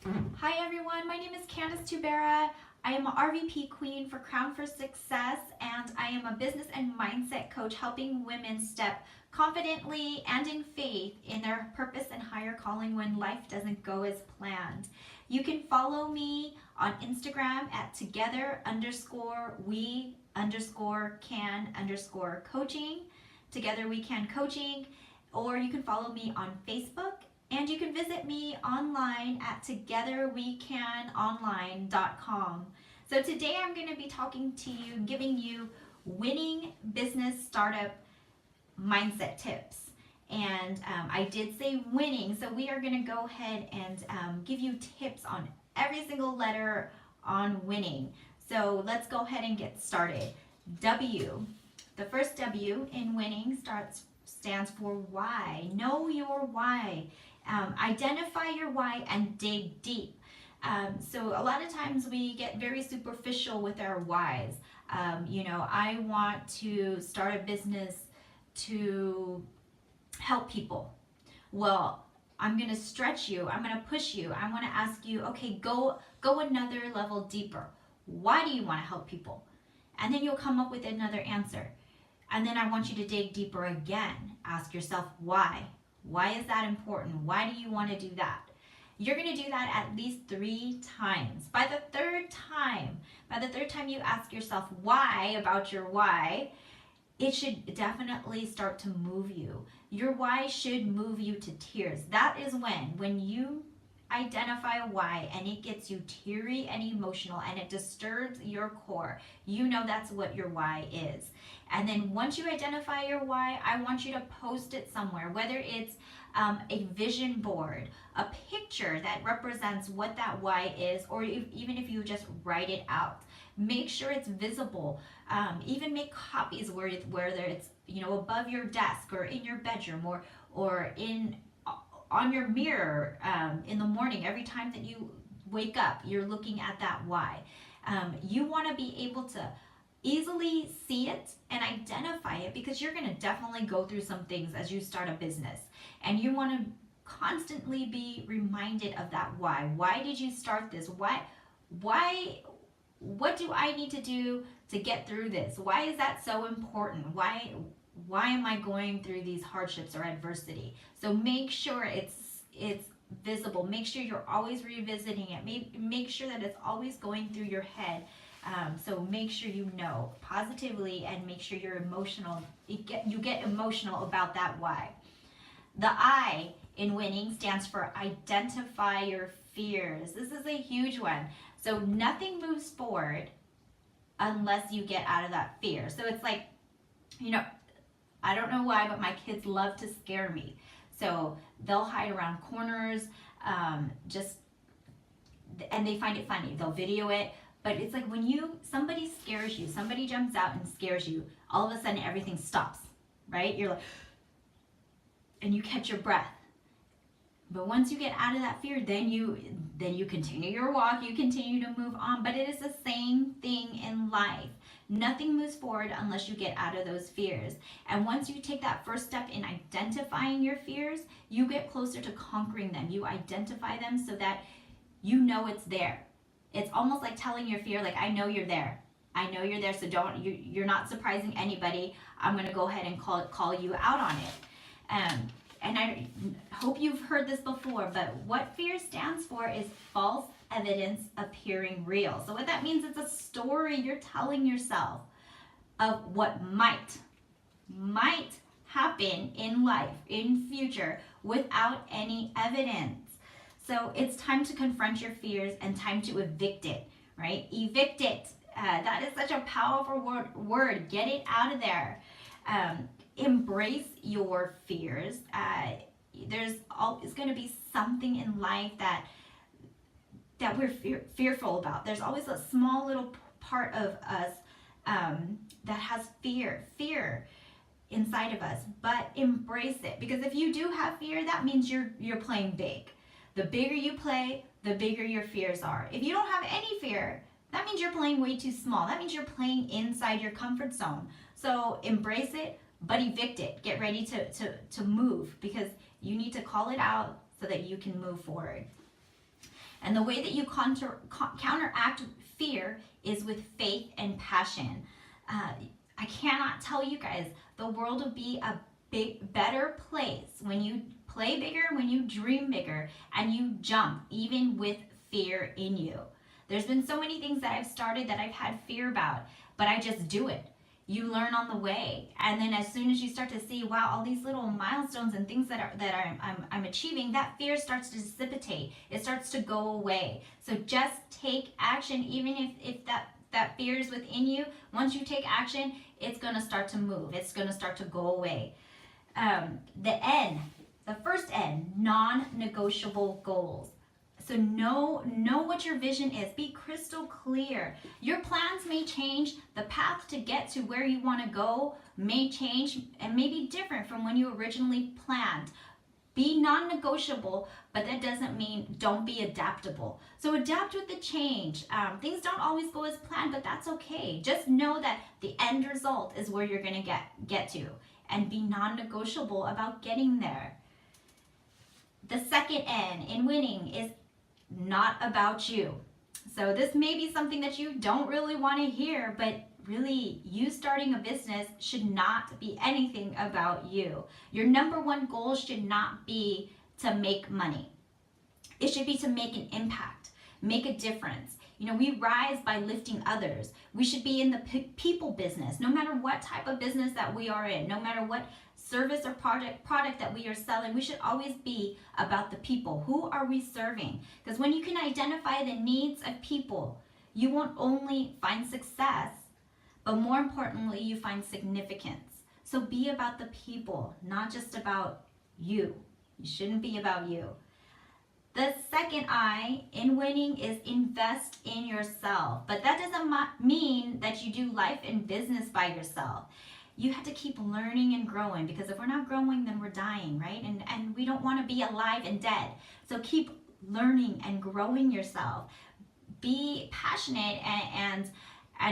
Hi everyone, my name is Candice Tubera. I am a RVP Queen for Crown for Success, and I am a business and mindset coach helping women step confidently and in faith in their purpose and higher calling when life doesn't go as planned. You can follow me on Instagram at together_we_can_coaching, Together We Can Coaching, or you can follow me on Facebook. And you can visit me online at togetherwecanonline.com. So today I'm going to be talking to you, giving you winning business startup mindset tips. And I did say winning, so we are going to go ahead and give you tips on every single letter on winning. So let's go ahead and get started. W. The first W in winning stands for why. Know your why. Identify your why and dig deep. So a lot of times we get very superficial with our whys. I want to start a business to help people. Well, I'm going to stretch you. I'm going to push you. I want to ask you, okay, go another level deeper. Why do you want to help people? And then you'll come up with another answer. And then I want you to dig deeper again. Ask yourself why. Why is that important? Why do you want to do that? You're going to do that at least 3 times. By the third time you ask yourself why about your why, it should definitely start to move you. Your why should move you to tears. That is when you identify a why and it gets you teary and emotional and it disturbs your core, you know that's what your why is. And then once you identify your why, I want you to post it somewhere, whether it's a vision board, a picture that represents what that why is, or even if you just write it out. Make sure it's visible. Even make copies whether it's above your desk or in your bedroom or on your mirror in the morning. Every time that you wake up, you're looking at that why. You want to be able to easily see it and identify it, because you're going to definitely go through some things as you start a business, and you want to constantly be reminded of that why. Why did you start this? Why what do I need to do to get through this? Why is that so important? Why am I going through these hardships or adversity? So make sure it's visible. Make sure you're always revisiting it. Make sure that it's always going through your head. So make sure you know positively, and make sure you're emotional. You get emotional about that why. The I in winning stands for identify your fears. This is a huge one. So nothing moves forward unless you get out of that fear. So it's like, I don't know why, but my kids love to scare me. So they'll hide around corners, and they find it funny. They'll video it. But it's like when somebody scares you, somebody jumps out and scares you, all of a sudden everything stops, right? You're like, and you catch your breath. But once you get out of that fear, then you continue your walk, you continue to move on. But it is the same thing in life. Nothing moves forward unless you get out of those fears. And once you take that first step in identifying your fears, you get closer to conquering them. You identify them so that you know it's there. It's almost like telling your fear, like, I know you're there. I know you're there, so you're not surprising anybody. I'm going to go ahead and call you out on it. And I hope you've heard this before, but what fear stands for is false evidence appearing real. So what that means, it's a story you're telling yourself of what might happen in life, in future, without any evidence. So it's time to confront your fears and time to evict it, right? Evict it. That is such a powerful word. Get it out of there. Embrace your fears. There's always going to be something in life that we're fearful about. There's always a small little part of us that has fear inside of us. But embrace it, because if you do have fear, that means you're playing big. The bigger you play, the bigger your fears are. If you don't have any fear, that means you're playing way too small. That means you're playing inside your comfort zone. So embrace it, but evict it. Get ready to move, because you need to call it out so that you can move forward. And the way that you counteract fear is with faith and passion. I cannot tell you guys, the world will be a better place when you play bigger, when you dream bigger, and you jump even with fear in you. There's been so many things that I've started that I've had fear about, but I just do it. You learn on the way, and then as soon as you start to see, wow, all these little milestones and things that I'm achieving, that fear starts to dissipate. It starts to go away. So just take action, even if that fear is within you. Once you take action, it's gonna start to move. It's gonna start to go away. The first N, non-negotiable goals. So know what your vision is. Be crystal clear. Your plans may change. The path to get to where you want to go may change and may be different from when you originally planned. Be non-negotiable, but that doesn't mean don't be adaptable. So adapt with the change. Things don't always go as planned, but that's okay. Just know that the end result is where you're going to get to, and be non-negotiable about getting there. The second N in winning is not about you. So this may be something that you don't really want to hear, but really, you starting a business should not be anything about you. Your number one goal should not be to make money. It should be to make an impact, make a difference. You know, we rise by lifting others. We should be in the people business, no matter what type of business that we are in, no matter what service or product that we are selling. We should always be about the people. Who are we serving? Because when you can identify the needs of people, you won't only find success, but more importantly, you find significance. So be about the people, not just about you. You shouldn't be about you. The second I in winning is invest in yourself. But that doesn't mean that you do life and business by yourself. You have to keep learning and growing, because if we're not growing, then we're dying, right? And we don't want to be alive and dead. So keep learning and growing yourself. Be passionate and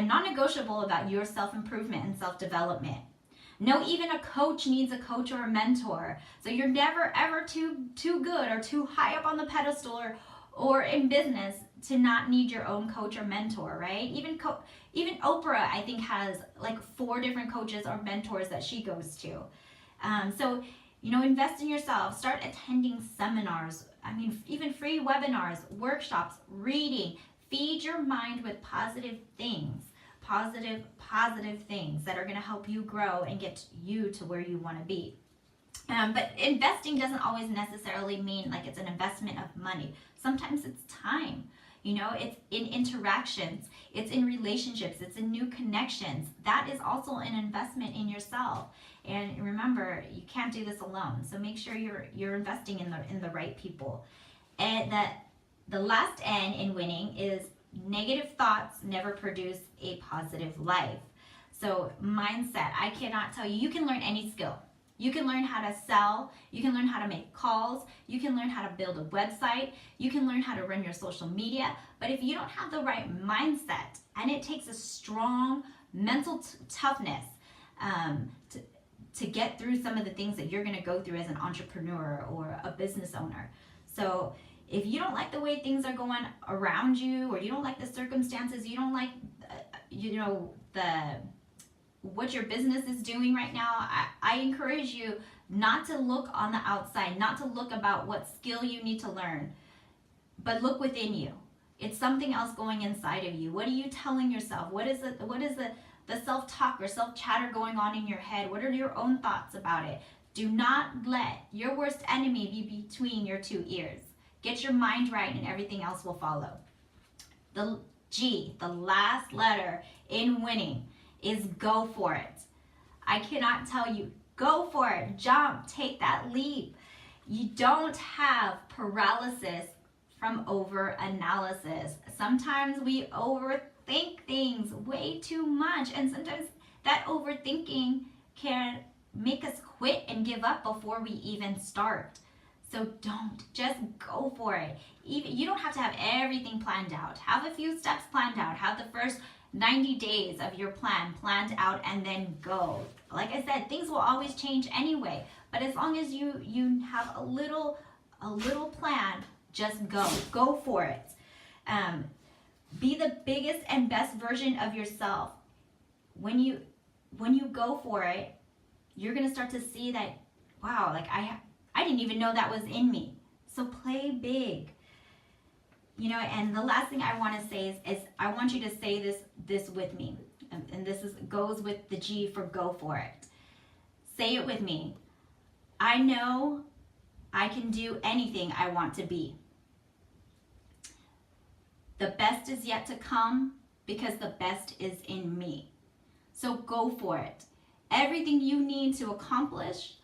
non-negotiable about your self-improvement and self-development. No, even a coach needs a coach or a mentor. So you're never ever too good or too high up on the pedestal or in business to not need your own coach or mentor, right? Even Oprah, I think, has like 4 different coaches or mentors that she goes to. So, you know, invest in yourself. Start attending seminars. I mean, even free webinars, workshops, reading. Feed your mind with positive things. Positive things that are going to help you grow and get you to where you want to be. But investing doesn't always necessarily mean like it's an investment of money. Sometimes it's time. You know, it's in interactions, it's in relationships, it's in new connections. That is also an investment in yourself. And remember, you can't do this alone. So make sure you're investing in the right people. And the last N in winning is negative thoughts never produce a positive life. So mindset, I cannot tell you, you can learn any skill. You can learn how to sell, you can learn how to make calls, you can learn how to build a website, you can learn how to run your social media, but if you don't have the right mindset, and it takes a strong mental toughness to get through some of the things that you're gonna go through as an entrepreneur or a business owner. So if you don't like the way things are going around you, or you don't like the circumstances, you don't like, what your business is doing right now, I encourage you not to look on the outside, not to look about what skill you need to learn, but look within you. It's something else going inside of you. What are you telling yourself? What is the self-talk or self-chatter going on in your head? What are your own thoughts about it? Do not let your worst enemy be between your 2 ears. Get your mind right and everything else will follow. The G, the last letter in winning, is go for it. I cannot tell you, go for it, jump, take that leap. You don't have paralysis from over-analysis. Sometimes we overthink things way too much, and sometimes that overthinking can make us quit and give up before we even start. So don't, just go for it. You don't have to have everything planned out. Have a few steps planned out. Have the first 90 days of your plan planned out, and then go. Like I said, things will always change anyway, but as long as you have a little plan, Just go for it. Be the biggest and best version of yourself. When you go for it, you're gonna start to see that, wow, like I didn't even know that was in me. So play big. You know, and the last thing I want to say is I want you to say this with me. And this goes with the G for go for it. Say it with me. I know I can do anything I want to be. The best is yet to come because the best is in me. So go for it. Everything you need to accomplish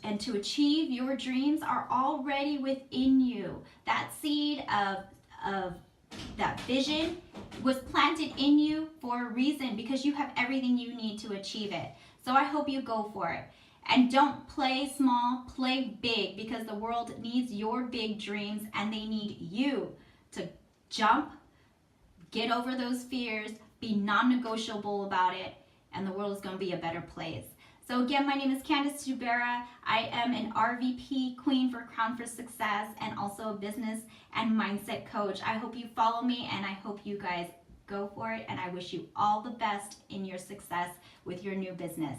and to achieve your dreams are already within you. That seed of that vision was planted in you for a reason, because you have everything you need to achieve it. So I hope you go for it. And don't play small, play big, because the world needs your big dreams and they need you to jump, get over those fears, be non-negotiable about it, and the world is going to be a better place. So again, my name is Candace Jubera. I am an RVP Queen for Crown for Success and also a business and mindset coach. I hope you follow me and I hope you guys go for it, and I wish you all the best in your success with your new business.